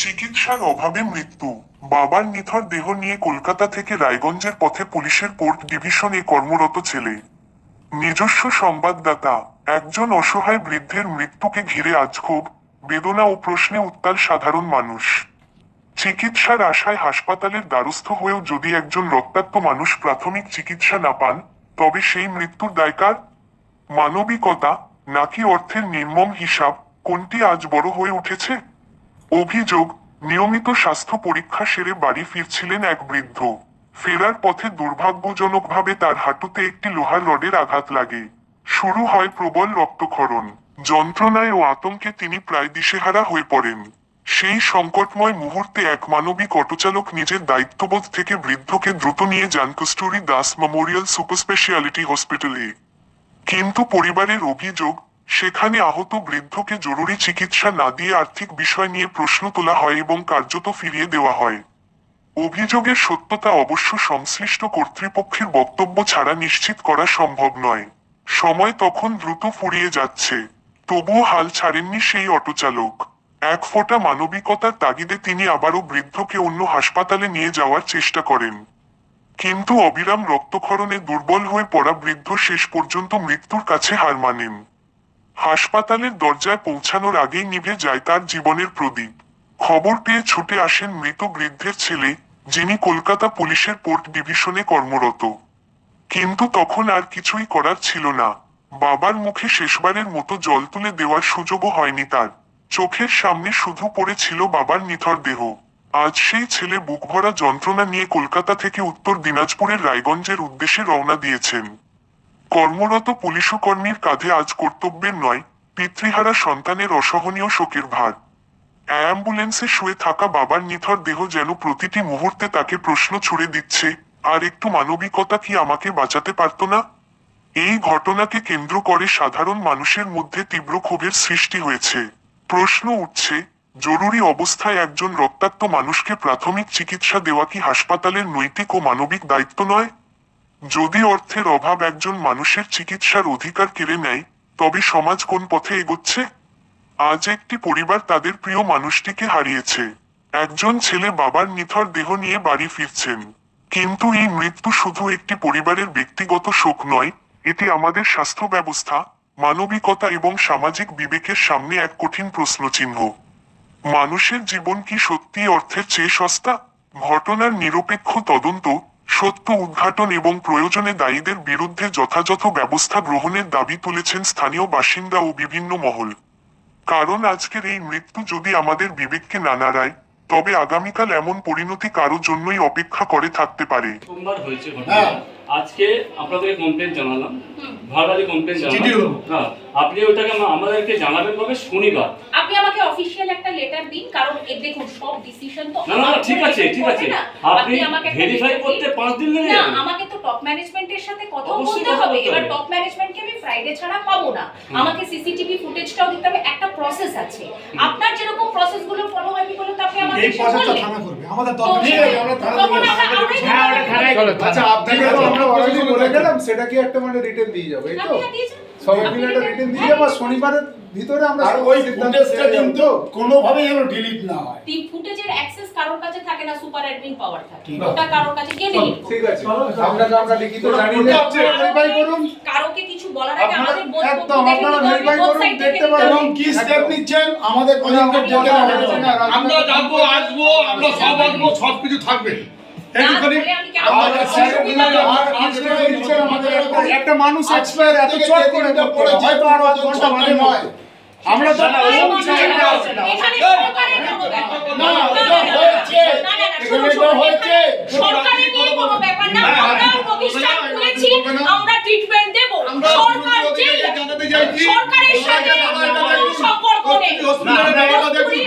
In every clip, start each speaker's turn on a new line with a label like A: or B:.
A: চিকিৎসার অভাবে মৃত্যু। বাবার নিথর দেহ নিয়ে কলকাতা থেকে রায়গঞ্জের পথে পুলিশের পোর্ট ডিভিশনে কর্মরত ছেলে। নিজস্ব সংবাদদাতা। একজন অসহায় বৃদ্ধের মৃত্যুকে ঘিরে আজ ক্ষোভ, বেদনা ও প্রশ্নে উত্তাল সাধারণ মানুষ। চিকিৎসার আশায় হাসপাতালের দ্বারস্থ হয়েও যদি একজন রক্তাক্ত মানুষ প্রাথমিক চিকিৎসা না পান, তবে সেই মৃত্যুর দায় কার? মানবিকতা নাকি অর্থের নির্মম হিসাব, কোনটি আজ বড় হয়ে উঠেছে? অভিযোগ, নিয়মিত স্বাস্থ্য পরীক্ষা সেরে বাড়ি ফিরছিলেন এক বৃদ্ধ। ফেরার পথে দুর্ভাগ্যজনকভাবে তার হাঁটুতে একটি লোহার রডের আঘাত লাগে। শুরু হয় প্রবল রক্তক্ষরণ। যন্ত্রণায় ও আতঙ্কে তিনি প্রায় দিশেহারা হয়ে পড়েন। সেই সংকটময় মুহূর্তে এক মানবিক অটোচালক নিজের দায়িত্ববোধ থেকে বৃদ্ধকে দ্রুত নিয়ে যান কস্তুরী দাস মেমোরিয়াল সুপারস্পেশালিটি হসপিটালে। কিন্তু পরিবারের অভিযোগ, সেখানে আহত বৃদ্ধকে জরুরি চিকিৎসা না দিয়ে আর্থিক বিষয় নিয়ে প্রশ্ন তোলা হয় এবং কার্যত ফিরিয়ে দেওয়া হয়। অভিযোগের সত্যতা অবশ্য সংশ্লিষ্ট কর্তৃপক্ষের বক্তব্য ছাড়া নিশ্চিত করা সম্ভব নয়। সময় তখন দ্রুত ফুরিয়ে যাচ্ছে। তবুও হাল ছাড়েননি সেই অটোচালক। এক ফোঁটা মানবিকতার তাগিদে তিনি আবারও বৃদ্ধকে অন্য হাসপাতালে নিয়ে যাওয়ার চেষ্টা করেন। কিন্তু অবিরাম রক্তক্ষরণে দুর্বল হয়ে পড়া বৃদ্ধ শেষ পর্যন্ত মৃত্যুর কাছে হার মানেন। হাসপাতালের দরজায় পৌঁছানোর আগেই নিভে যায় তার জীবনের প্রদীপ। খবর পেয়ে ছুটে আসেন মৃত বৃদ্ধের ছেলে, যিনি কলকাতা পুলিশের পোর্ট ডিভিশনে কর্মরত। কিন্তু তখন আর কিছুই করার ছিল না। বাবার মুখে শেষবারের মতো জল তুলে দেওয়ার সুযোগও হয়নি তার। চোখের সামনে শুধু পড়েছিল বাবার নিথর দেহ। আজ সেই ছেলে বুকভরা যন্ত্রণা নিয়ে কলকাতা থেকে উত্তর দিনাজপুরের রায়গঞ্জের উদ্দেশ্যে রওনা দিয়েছেন। কর্মরত পুলিশকর্মীর কাঁধে আজ কর্তব্যের নয়, পিতৃহারা সন্তানের অসহনীয় শোকের ভার। অ্যাম্বুলেন্সে শুয়ে থাকা বাবার নিথর দেহ যেন প্রতিটি মুহূর্তে তাকে প্রশ্ন ছুড়ে দিচ্ছে, আর একটু মানবিকতা কি আমাকে বাঁচাতে পারত না? এই ঘটনাকে কেন্দ্র করে সাধারণ মানুষের মধ্যে তীব্র ক্ষোভের সৃষ্টি হয়েছে। প্রশ্ন উঠছে, জরুরি অবস্থায় একজন রক্তাক্ত মানুষকে প্রাথমিক চিকিৎসা দেওয়া কি হাসপাতালের নৈতিক ও মানবিক দায়িত্ব নয়? যদি অর্থের অভাব একজন মানুষের চিকিৎসার অধিকার কেড়ে নেয়, তবে সমাজ কোন পথে এগোচ্ছে? আজ একটি পরিবার তাদের প্রিয় মানুষটিকে হারিয়েছে। একজন ছেলে বাবার নিথর দেহ নিয়ে বাড়ি ফিরছেন। কিন্তু এই মৃত্যু শুধু একটি পরিবারের ব্যক্তিগত শোক নয়, এটি আমাদের স্বাস্থ্য ব্যবস্থা, মানবিকতা এবং সামাজিক বিবেকের সামনে এক কঠিন প্রশ্নচিহ্ন। মানুষের জীবন কি সত্যি অর্থের চেয়ে সস্তা? ঘটনার নিরপেক্ষ তদন্ত, সত্য উদ্ঘাটন এবং প্রয়োজনে দায়ীদের বিরুদ্ধে যথাযথ ব্যবস্থা গ্রহণের দাবি তুলেছেন স্থানীয় বাসিন্দা ও বিভিন্ন মহল। কারণ আজকের এই মৃত্যু যদি আমাদের বিবেককে না নাড়ায়, তবে আগামীকাল এমন পরিণতি কারো জন্যই অপেক্ষা করে থাকতে পারে।
B: সোমবার হয়েছে ঘটনা। আজকে আপনাদেরকে কমপ্লেন জানালাম, ভার্বালি কমপ্লেন জানালাম। হ্যাঁ, আপনি ওটাকে আমাদেরকে জানাবেন কবে? শনিবার।
C: আপনি আমাকে অফিশিয়াল একটা লেটার দিন, কারণ এর দেখুন সব ডিসিশন তো
B: না না ঠিক আছে ঠিক আছে, আপনি ভেরিফাই করতে 5 দিন লেগে যাবে।
C: না, আমাকে তো টপ ম্যানেজমেন্টের সাথে কথা বলতে হবে। এবার টপ ম্যানেজমেন্টকে আমি ফ্রাইডে ছাড়া পাবো না। আমাকে সিসিটিভি ফুটেজটাও দিতে হবে, একটা প্রসেস আছে। আপনার যেরকম প্রসেসগুলো ফলো হয় বলে তো আপনি আমাকে
D: এই প্রসেসটা থানা করবে। আমাদের দরকার নেই, আমরা থানা আচ্ছা আপনাকে তো আমরা অলরেডি বলে গেলাম, সেটা কি একটা মানে রিটেন দিয়ে যাবে, এই তো সবাই মিলে একটা রিটেন দিয়ে যাবো শনিবারের ভিতরে। আমরা
E: ওই ফুটেজটা কিন্তু কোনোভাবেই যেন ডিলিট না হয়।
C: টিপ ফুটেজের অ্যাক্সেস কারোর কাছে থাকে না, সুপার অ্যাডমিন পাওয়ার থাকে। ওটা কারোর কাছে কে ডিলিট করবে?
D: ঠিক আছে, আমরা লিখিত জানিয়ে ভেরিফাই করুন।
C: কারোকে কিছু বলার আগে আমাদের বোধ
D: একদম আপনারা ভেরিফাই করুন, দেখতে পারেন
E: এবং কি স্টেপ নিচ্ছেন আমাদের কলিগকে ডেকে নেবেন।
F: আমরা যাবো, আসবো, আমরা সব আসবো, সবকিছু থাকবে।
D: একটা মানুষ এক্সপায়ার এত চট করে হয়তো আরো আধ ঘন্টা বাদে নয়। আমরা তো
C: সরকারি নিয়ে কোনো ব্যাপার না, আমরা প্রতিষ্ঠান খুলেছি, আমরা ট্রিটমেন্ট দেব। সরকার সরকারের সাথে কোনো সম্পর্ক নেই,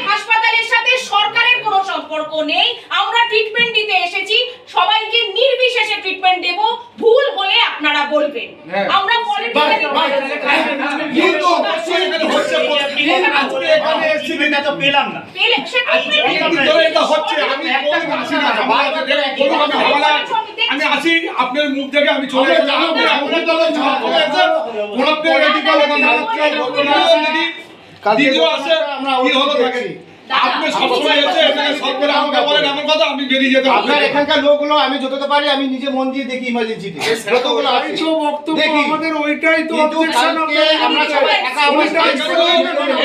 C: হাসপাতালের সাথে সরকারের কোনো সম্পর্ক নেই। আমরা ট্রিটমেন্ট দিতে এসেছি, সবাইকে নির্বিশেষে ট্রিটমেন্ট দেব। ভুল হলে আপনারা বলবেন, আমরা পলিটিক্যালি
F: পেলাম না। আমি আসি আপনার মুখ থেকে, আমি চলে দ্বিতীয় আসে কি হলো থাকে। আপনি সবসময় এসে সব করে আমাকে বলেন এমন কথা, আমি বেরিয়ে যেতে
E: আপনার এখানকার লোকগুলো আমি যতটা পারি আমি নিজে মন দিয়ে দেখি ইমার্জেন্সিতে যতগুলো আছে
D: বক্তব্য
E: দেখি।
D: আমাদের ওইটাই তো
E: কিন্তু
D: objection
E: কালকে আমরা সবাই একা অবস্থায়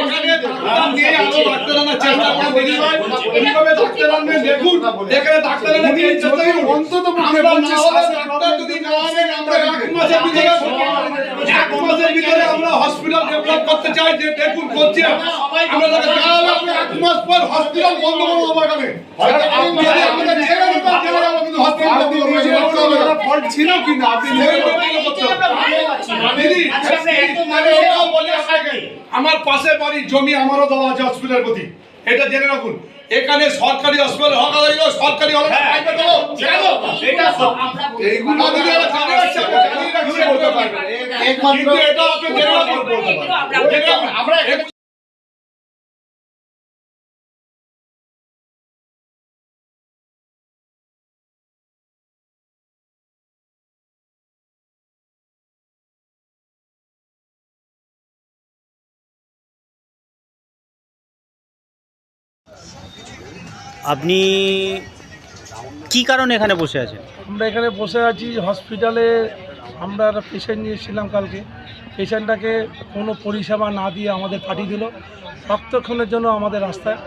F: এখানে ডাক্তার দিয়ে আলো ডাক্তার আনার চেষ্টা করে দেখি ভাই, এইভাবে ডাক্তার আনবেন দেখুন, এখানে ডাক্তার এনে দিয়ে চেষ্টা করুন।
D: অন্তত পক্ষে
F: আমরা না
D: বলছি
F: হলে
D: শ্বাসের
F: ডাক্তার যদি না আনেন, আমরা এক মাসের ভিতরে আমরা হসপিটাল ডেভেলপ করতে চাই, যে দেখুন করছি আমরা তাকে জানালাম, আমরা 1 মাস পর হসপিটাল বন্ধ করবো আমার এখানে। আমাদের ছেড়ে দিতে চলে যাবো, কিন্তু হসপিটাল বন্ধ করবো না।
D: ফল্ট ছিল কি না আপনি
F: দিদি, মানে ওটাও বলে আপনাকে, আমার পাশে বাড়ি জমি আমারও দেওয়া আছে হসপিটালের প্রতি, এটা জেনে রাখুন। এখানে সরকারি হসপিটাল হকা দিল, সরকারি হলে প্রাইভেট হলো, এটা
D: এইগুলো
F: দিদি এটা জানে রাখছে, আমি জানিয়ে রাখছি বলতে পারবেন,
E: একমাত্র
F: কিন্তু এটা আপনি জেনে রাখুন, জেনে রাখুন। আমরা
G: আপনি কি কারণে এখানে বসে আছেন?
H: আমরা এখানে বসে আছি হসপিটালে। আমরা একটা পেশেন্ট নিয়েছিলাম কালকে, পেশেন্টটাকে কোনো পরিষেবা না দিয়ে আমাদের পাঠিয়ে দিল। রক্তক্ষণের জন্য আমাদের রাস্তায়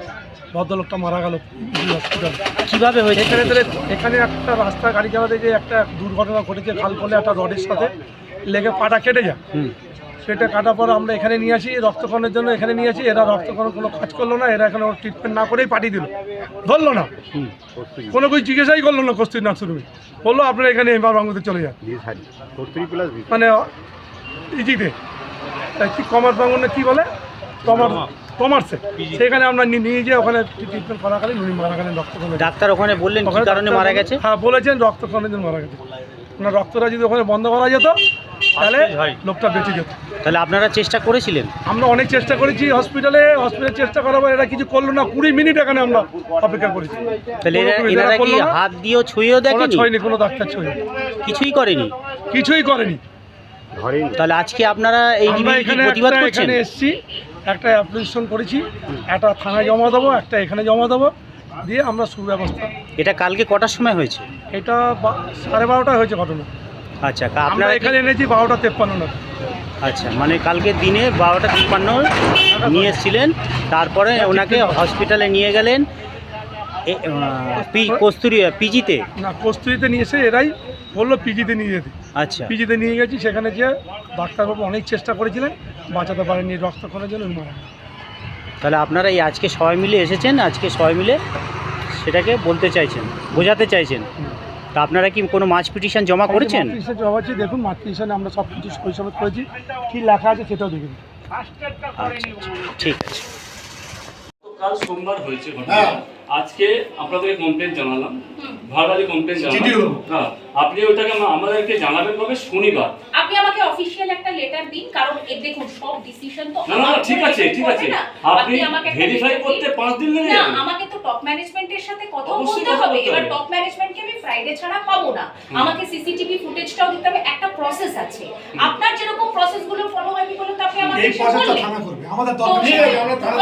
H: ভদ্রলোকটা মারা গেল হসপিটালে।
G: কিভাবে হয়েছে?
H: এখানে একটা রাস্তা গাড়ি চালাতে গিয়ে একটা দুর্ঘটনা ঘটেছে, খাল ফলে একটা রডের সাথে লেগে পাটা কেটে যায়। সেটা কাটার পর আমরা এখানে নিয়ে আসি রক্তক্ষণের জন্য, এখানে নিয়ে আসি। এরা রক্তক্ষণ কোনো কাজ করলো না, এরা এখানে ট্রিটমেন্ট না করেই পাঠিয়ে দিল, ধরলো না, কোনো কিছু জিজ্ঞাসাই করলো না। কস্তুরী নার্সিংহোমে বললো আপনারা এখানে এবার বাংলাতে চলে যান, মানে ইজিতে কি কমার্স বাংলা কী বলে, কমার্সে। সেখানে আমরা নিয়ে যেয়ে ওখানে ট্রিটমেন্ট করাকালীন উনি মারা গেলেন রক্তক্ষণে।
G: ডাক্তার ওখানে বললেন কি কারণে মারা গেছে?
H: হ্যাঁ বলেছেন রক্তক্ষণের জন্য মারা গেছে। ওনার রক্তটা যদি ওখানে বন্ধ করা যেত তাহলে লোকটা বেঁচে যেত।
G: তাহলে আপনারা চেষ্টা করেছিলেন?
H: আমরা অনেক চেষ্টা করেছি হসপিটালে চেষ্টা করাবো, এরা কিছু করলো না। 20 মিনিট এখানে আমরা অপেক্ষা করেছি।
G: তাহলে এনারা কি হাত দিয়েও ছুঁয়েও দেখেনি?
H: ছয়নি, কোনো ডাক্তার ছয়নি,
G: কিছুই করেনি?
H: কিছুই করেনি।
G: তাহলে আজকে আপনারা এই
H: আমরা এখানে
G: প্রতিবাদ করছেন?
H: এখানে এসেছি, একটা অ্যাপ্লিকেশন করেছি, একটা থানায় জমা দেবো, একটা এখানে জমা দেবো, দিয়ে আমরা সুব্যবস্থা।
G: এটা কালকে কটার সময় হয়েছে?
H: এটা 12:30 হয়েছে ঘটনা।
G: আচ্ছা,
H: আমরা
G: আপনারা
H: এখানে এনেছি 12:53।
G: আচ্ছা, মানে কালকে দিনে 12:53 নিয়ে এসেছিলেন, তারপরে ওনাকে হসপিটালে নিয়ে গেলেন কস্তুরী পিজিতে?
H: না, কস্তুরীতে নিয়ে এসে এরাই বললো পিজিতে নিয়ে যেতে।
G: আচ্ছা,
H: পিজিতে নিয়ে গেছি, সেখানে যে ডাক্তারবাবু অনেক চেষ্টা করেছিলেন, বাঁচাতে পারেননি, রক্তক্ষণের জন্য উনি মারা গেলেন।
G: তাহলে আপনারা এই আজকে সবাই মিলে এসেছেন, আজকে সবাই মিলে সেটাকে বলতে চাইছেন, বোঝাতে চাইছেন। তা আপনারা কি কোনো মাছ পিটিশন জমা করেছেন?
H: মাতৃ জমা আছে, দেখুন মাতৃ আমরা সব কিছু সই করেছি, কী লেখা আছে সেটাও দেখুন।
G: আচ্ছা, ঠিক আছে।
B: কাল সোমবার হয়েছে ঘটনা, আজকে আপনাদেরকে কমপ্লেন জানালাম, ভার্বালি কমপ্লেন জানালাম। হ্যাঁ, আপনি ওটাকে আমাদেরকে জানাবেন কবে? শনিবার।
C: আপনি আমাকে অফিশিয়াল একটা লেটার দিন, কারণ এর দেখুন সব ডিসিশন তো
B: না না না, ঠিক আছে ঠিক আছে, আপনি ভেরিফাই করতে 5 দিন লেগে
C: না,
B: যাবে।
C: আমাকে তো টপ ম্যানেজমেন্টের সাথে কথা
B: অবশ্যই
C: বলতে
B: কথা
C: হবে।
B: বলতে
C: এবার
B: হবে।
C: টপ ম্যানেজমেন্টকে আমি ফ্রাইডে ছাড়া পাবো না, আমাকে সিসিটিভি ফুটেজটাও দিতে হবে, একটা প্রসেস আছে। আপনার যেরকম প্রসেসগুলো ফলো হয়নি বলে তো আপনি আমাকে
F: এই প্রসেসটা থানা করবে, আমাদের দরকার নেই, আমরা থানা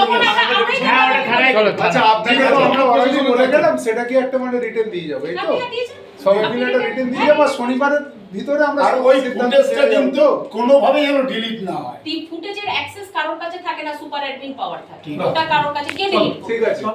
E: চলো
D: আচ্ছা আপনাকে তো আমরা অলরেডি বলে গেলাম, সেটা কি একটা মানে রিটেন দিয়ে যাবে, এই তো সবাই মিলে একটা রিটেন দিয়ে যাবো, আর শনিবারের ভিতরে আমরা
E: আর ওই ফুটেজটা কিন্তু কোনোভাবেই যেন ডিলিট না হয়।
C: ফুটেজের অ্যাক্সেস কারোর কাছে থাকে না, সুপার অ্যাডমিন পাওয়ার থাকে, ওটা কারোর কাছে কে ডিলিট
D: ঠিক আছে।